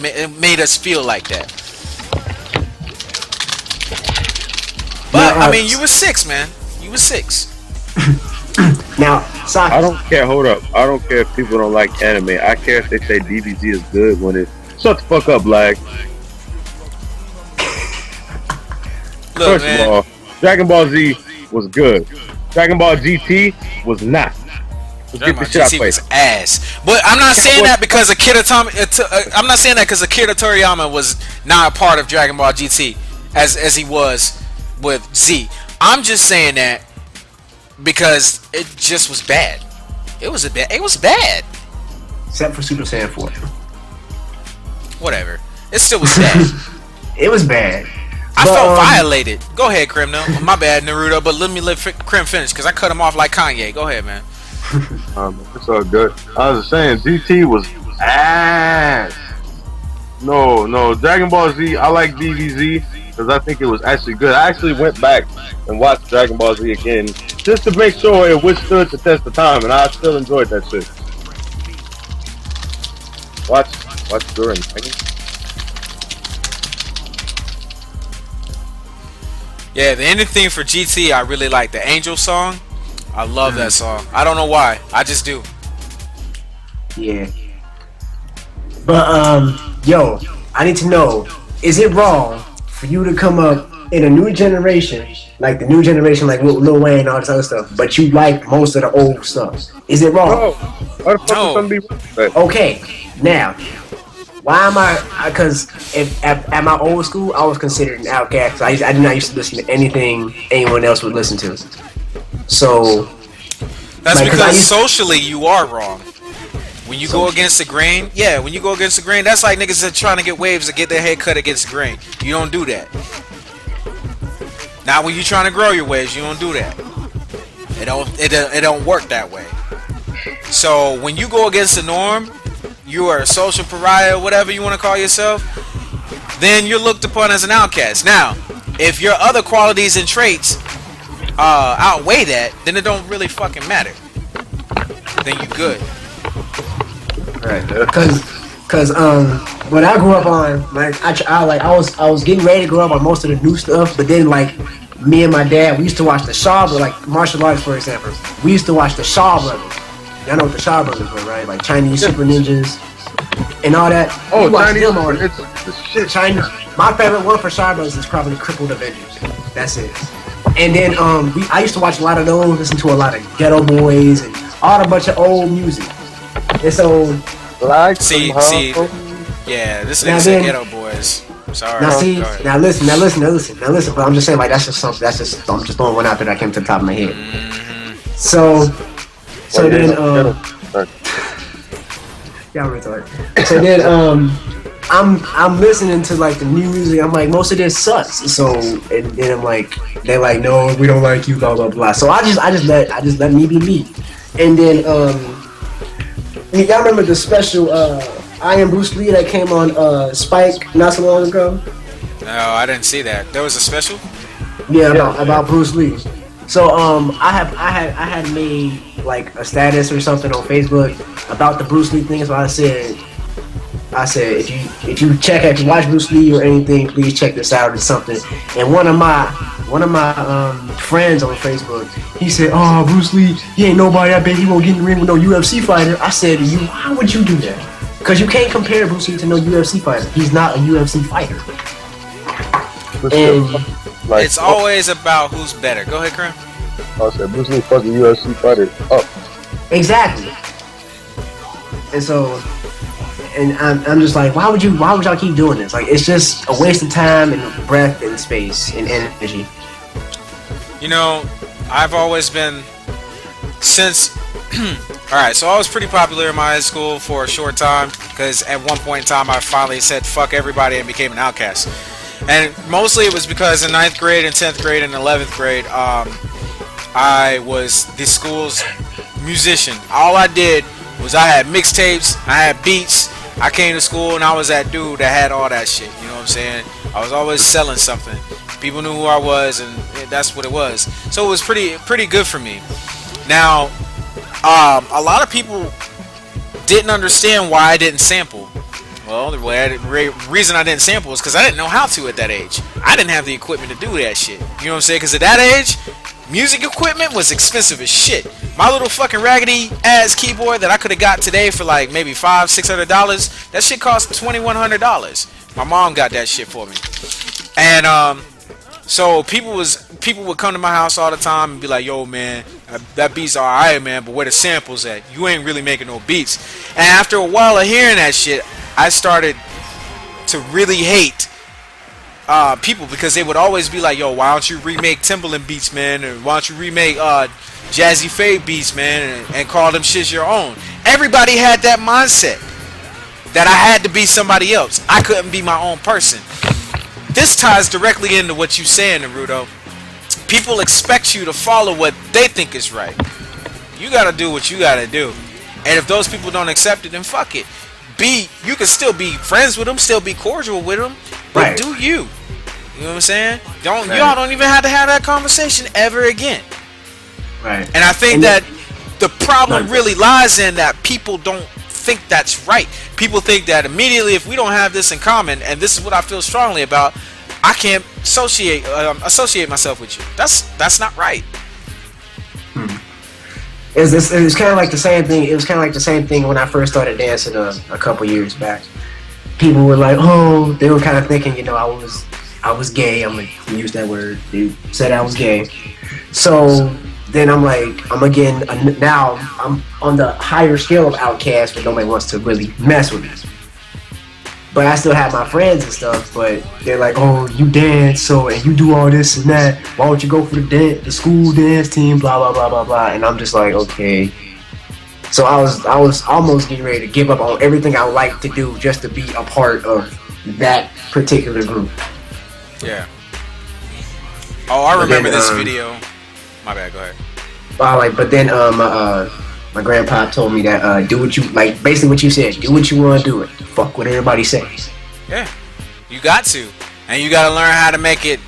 It made us feel like that. But I mean, you were 6, man. You were 6. Now, I Saki. don't care. Hold up. I don't care if people don't like anime. I care if they say DBZ is good when it. Shut the fuck up, Lag. Look, First of man. all, Dragon Ball Z was good. Dragon Ball GT was not. Let's Dragon get Ball this shit out GT place. was ass. But I'm not saying that because I'm not saying that because Akira Toriyama was not a part of Dragon Ball GT as he was with Z. I'm just saying that because it just was bad. It was bad. Except for Super Saiyan 4. Whatever. It still was bad. It was bad. I But, felt violated. Go ahead, Crim. No, my bad, Naruto. But let me let Crim finish because I cut him off like Kanye. Go ahead, man. It's all good. I was just saying, GT was ass. No, Dragon Ball Z. I like DBZ because I think it was actually good. I actually went back and watched Dragon Ball Z again just to make sure it withstood the test of time, and I still enjoyed that shit. Watch during. Yeah, the ending theme for GT, I really like the Angel song. I love that song. I don't know why. I just do. Yeah. But yo, I need to know: is it wrong for you to come up in a new generation, like the new generation, like Lil Wayne and all this other stuff, but you like most of the old stuff? Is it wrong? No, why the fuck No. is somebody with that? Okay, now, why am I? Because at my old school, I was considered an outcast. I did not used to listen to anything anyone else would listen to. So That's like, 'cause I because used- socially you are wrong. When you go against the grain, when you go against the grain, that's like niggas that trying to get waves to get their head cut against the grain. You don't do that. Now when you trying to grow your waves, you don't do that. It don't work that way. So when you go against the norm, you are a social pariah, whatever you want to call yourself, then you're looked upon as an outcast. Now, if your other qualities and traits outweigh that, then it don't really fucking matter. Then you good. right, cause when I grew up on I was getting ready to grow up on most of the new stuff, but then like me and my dad, we used to watch the Shaw, like martial arts for example. We used to watch the Shaw Brothers. Y'all know what the Shaw Brothers were, right? Like Chinese super ninjas and all that. Oh, We watched Chinese, them on it's the shit. Chinese. My favorite one for Shaw Brothers is probably Crippled Avengers. That's it. And then I used to watch a lot of those, listen to a lot of Ghetto Boys and all a bunch of old music. And so Like See, yeah, this Now nigga said then- Ghetto Boys. Sorry. now see, Go ahead. now listen. But I'm just saying, like that's just something. That's just I'm just throwing one out there that came to the top of my head. So then y'all retarded. So then I'm listening to like the new music. I'm like, most of this sucks. So and then I'm like, they're like, no, we don't like you, blah blah blah. So I just let me be me. And then y'all remember the special I Am Bruce Lee that came on Spike not so long ago? No, I didn't see that. There was a special? Yeah, about Bruce Lee. So I had made like a status or something on Facebook about the Bruce Lee thing. So I said if you watch Bruce Lee or anything, please check this out or something. And one of my friends on Facebook, he said, "Oh, Bruce Lee, he ain't nobody. I bet he won't get in the ring with no UFC fighter." I said to you, "Why would you do that? Because you can't compare Bruce Lee to no UFC fighter. He's not a UFC fighter." And like, It's always about who's better. Go ahead, Crim. I said Bruce Lee fucking UFC fighter up. exactly. And so, and I'm just like, why would y'all keep doing this? Like, it's just a waste of time and breath and space and energy. You know, I've always been since. Alright, so I was pretty popular in my high school for a short time because at one point in time I finally said fuck everybody and became an outcast. And mostly it was because in 9th grade and 10th grade and 11th grade, I was the school's musician. All I did was I had mixtapes, I had beats. I came to school and I was that dude that had all that shit. You know what I'm saying? I was always selling something. People knew who I was, and that's what it was. So it was pretty good for me. Now, a lot of people didn't understand why I didn't sample. Well, the reason I didn't sample is because I didn't know how to at that age. I didn't have the equipment to do that shit. You know what I'm saying? Because at that age, music equipment was expensive as shit. My little fucking raggedy ass keyboard that I could have got today for like maybe $500-$600, that shit cost $2,100. My mom got that shit for me. And so people would come to my house all the time and be like, "Yo, man, that beat's alright, man, but where the samples at? You ain't really making no beats." And after a while of hearing that shit, I started to really hate people because they would always be like, "Yo, why don't you remake Timbaland beats, man? Or why don't you remake Jazzy Faye beats, man, and call them shits your own?" Everybody had that mindset that I had to be somebody else. I couldn't be my own person. This ties directly into what you saying, Naruto. People expect you to follow what they think is right. You gotta do what you gotta do. And if those people don't accept it, then fuck it. You can still be friends with them, still be cordial with them, but right. do you. You know what I'm saying? Y'all don't even have to have that conversation ever again. Right. And I think that the problem really lies in that people don't think that's right. People think that immediately if we don't have this in common, and this is what I feel strongly about, I can't associate myself with you. That's not right. It was kind of like the same thing. It was kind of like the same thing when I first started dancing a couple years back. People were like, "Oh," they were kind of thinking, I was gay. I'm gonna use that word. They said I was gay. So then I'm like, now I'm on the higher scale of outcast, but nobody wants to really mess with me. But I still have my friends and stuff, but they're like, "Oh, you dance, and you do all this and that. Why don't you go for the school dance team, blah, blah, blah, blah, blah." And I'm just like, okay. So I was almost getting ready to give up on everything I like to do just to be a part of that particular group. Yeah. Oh, I remember this video. My bad, go ahead. But then my grandpa told me that do what you like, basically what you said, do what you want to do it. Fuck what everybody says. Yeah, you got to, and you got to learn how to make it,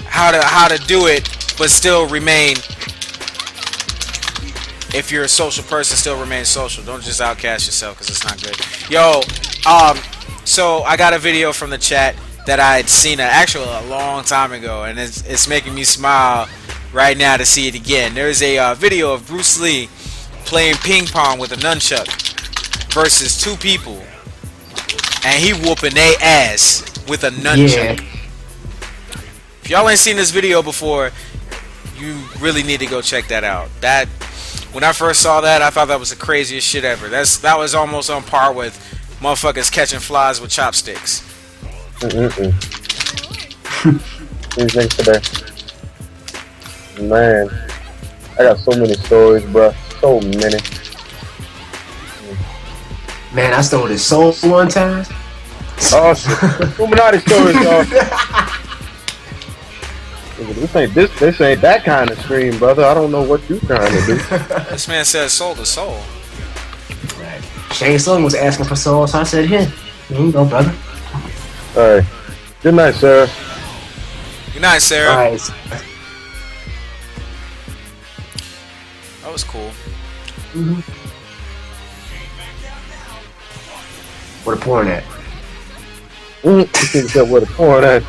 how to do it, but still remain. If you're a social person, still remain social. Don't just outcast yourself because it's not good. Yo, so I got a video from the chat that I had seen a long time ago, and it's making me smile right now to see it again. There's a video of Bruce Lee playing ping pong with a nunchuck versus two people, and he whooping they ass with a nunchuck. Yeah. If y'all ain't seen this video before, you really need to go check that out. When I first saw that, I thought that was the craziest shit ever. That was almost on par with motherfuckers catching flies with chopsticks. Thanks for that. Man, I got so many stories, bro. So many. Man, I stole his soul one time. Oh shit! Illuminati stories, y'all. This ain't that kind of stream, brother. I don't know what you trying to do. This man said soul to soul. Right. Shane Sloan was asking for soul, so I said, "Here you go, brother." All right. Good night, Sarah. Good night, Sarah. All right. That was cool. Mm-hmm. Where the porn at? You said where the porn at?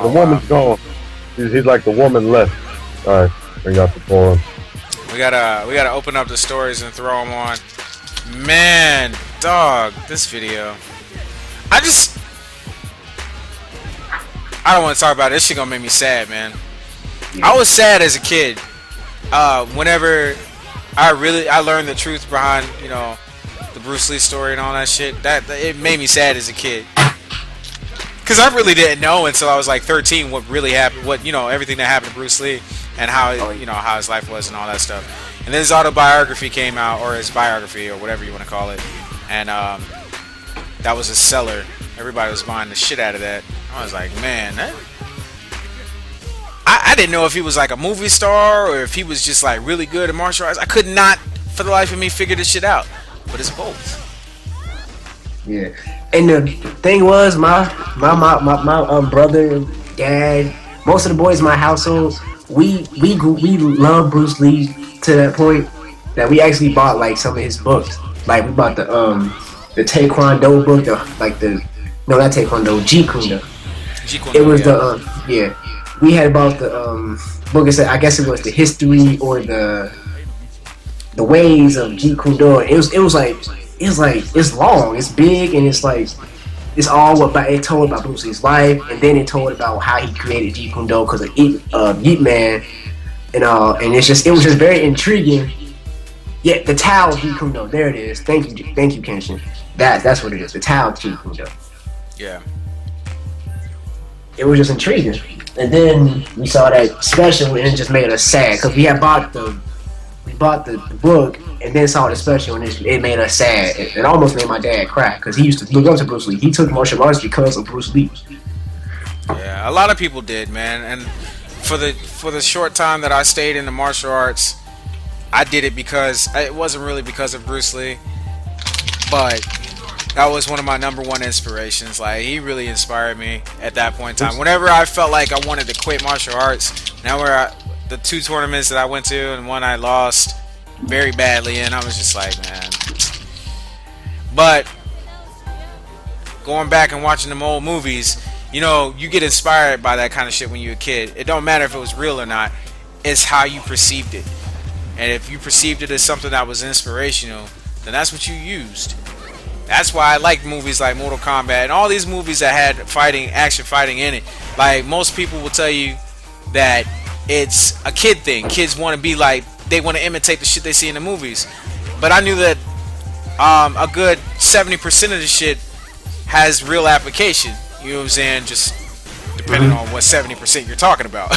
The woman's gone. He's like the woman left. All right, bring out the porn. We gotta open up the stories and throw them on. Man, dog, this video. I don't want to talk about it. This shit gonna make me sad, man. Yeah. I was sad as a kid. Whenever I learned the truth behind, the Bruce Lee story and all that shit, that it made me sad as a kid. Cause I really didn't know until I was like 13 what really happened, everything that happened to Bruce Lee and how how his life was and all that stuff. And then his autobiography came out, or his biography, or whatever you want to call it, and that was a seller. Everybody was buying the shit out of that. I was like, man, I didn't know if he was like a movie star or if he was just like really good at martial arts. I could not, for the life of me, figure this shit out. But it's both. Yeah, and the thing was, my brother, dad, most of the boys in my household, we love Bruce Lee to that point that we actually bought like some of his books. Like we bought the the Taekwondo book, no, not Taekwondo, Jeet Kune Do. Jeet It was yeah. we had about the book. I guess it was the history or the ways of Jeet Kune Do. It's long, it's big, and it's all about. It told about Bruce Lee's life, and then it told about how he created Jeet Kune Do because of Yeet Man, and it was just very intriguing. Yeah, the Tao of Jeet Kune Do. There it is. Thank you, Kenshin. That's what it is. The Tao of Jeet Kune Do. Yeah. It was just intriguing, and then we saw that special, and it just made us sad because we bought the book and then saw the special, and it made us sad. It almost made my dad cry because he used to look up to Bruce Lee. He took martial arts because of Bruce Lee. Yeah, a lot of people did, man. And for the short time that I stayed in the martial arts, I did it because it wasn't really because of Bruce Lee, but that was one of my number one inspirations. Like, he really inspired me at that point in time. Whenever I felt like I wanted to quit martial arts, the 2 tournaments that I went to and one I lost very badly in, I was just like, man. But going back and watching them old movies, you get inspired by that kind of shit when you're a kid. It don't matter if it was real or not. It's how you perceived it. And if you perceived it as something that was inspirational, then that's what you used. That's why I like movies like Mortal Kombat and all these movies that had action fighting in it. Like, most people will tell you that it's a kid thing. Kids want to be like, they want to imitate the shit they see in the movies. But I knew that a good 70% of the shit has real application. You know what I'm saying? Just depending on what 70% you're talking about.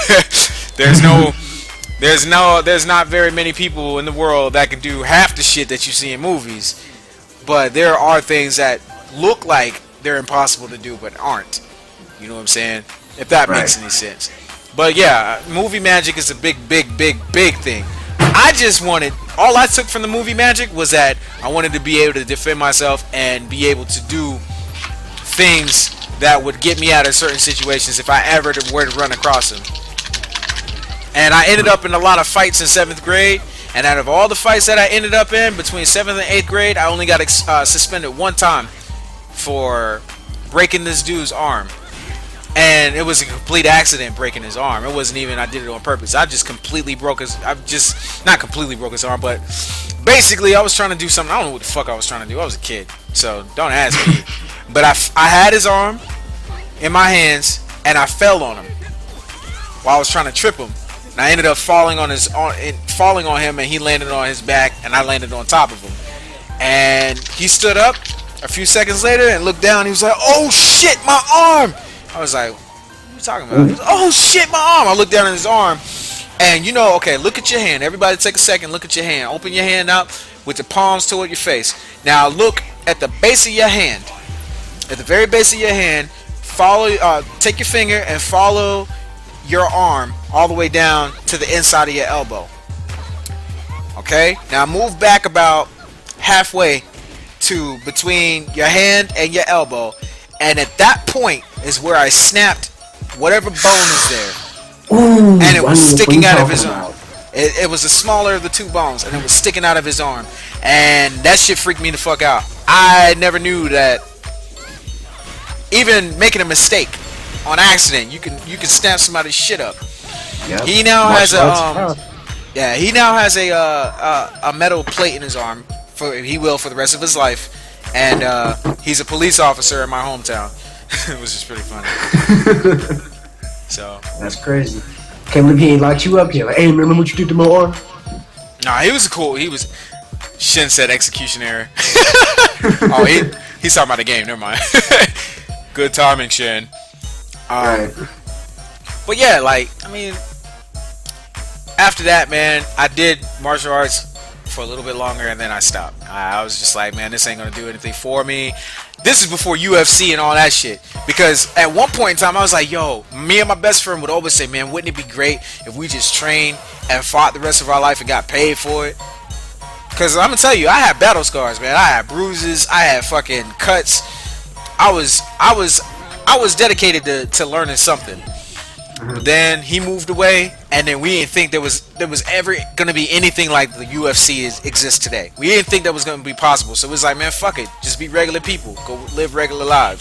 There's not very many people in the world that can do half the shit that you see in movies. But there are things that look like they're impossible to do but aren't. You know what I'm saying? If that makes any sense. But yeah, movie magic is a big thing. All I took from the movie magic was that I wanted to be able to defend myself and be able to do things that would get me out of certain situations if I ever were to run across them. And I ended up in a lot of fights in 7th grade. And out of all the fights that I ended up in between 7th and 8th grade, I only got suspended one time for breaking this dude's arm. And it was a complete accident breaking his arm. It wasn't even I did it on purpose. I just completely broke his... not completely broke his arm, but basically I was trying to do something. I don't know what the fuck I was trying to do. I was a kid, so don't ask me. But I had his arm in my hands, and I fell on him while I was trying to trip him. And I ended up falling on him, and he landed on his back, and I landed on top of him. And he stood up a few seconds later and looked down. He was like, "Oh shit, my arm!" I was like, "What are you talking about?" He was, "Oh shit, my arm!" I looked down at his arm, and okay, look at your hand. Everybody, take a second. Look at your hand. Open your hand up with the palms toward your face. Now look at the base of your hand. At the very base of your hand, take your finger and follow your arm all the way down to the inside of your elbow. Okay, now move back about halfway to between your hand and your elbow, and at that point is where I snapped whatever bone is there. Ooh, and it was sticking out of his arm. It was the smaller of the 2 bones, and it was sticking out of his arm, and that shit freaked me the fuck out. I never knew that even making a mistake on accident, you can snap somebody's shit up. Yep. He now has a metal plate in his arm for the rest of his life, and he's a police officer in my hometown. It was just pretty funny. So that's crazy. Can't believe he ain't locked you up here. Like, hey, remember what you did to my arm? Nah, he was cool. Shin said execution error. Oh, he's talking about the game. Never mind. Good timing, Shin. Right. But yeah, after that, man, I did martial arts for a little bit longer, and then I stopped. I was just like, man, this ain't gonna do anything for me. This is before UFC and all that shit. Because at one point in time, I was like, yo, me and my best friend would always say, man, wouldn't it be great if we just trained and fought the rest of our life and got paid for it? Because I'm gonna tell you, I had battle scars, man. I had bruises. I had fucking cuts. I was dedicated to learning something. But then he moved away, and then we didn't think there was ever gonna be anything like the UFC exists today. We didn't think that was gonna be possible. So it was like, man, fuck it, just be regular people, go live regular lives.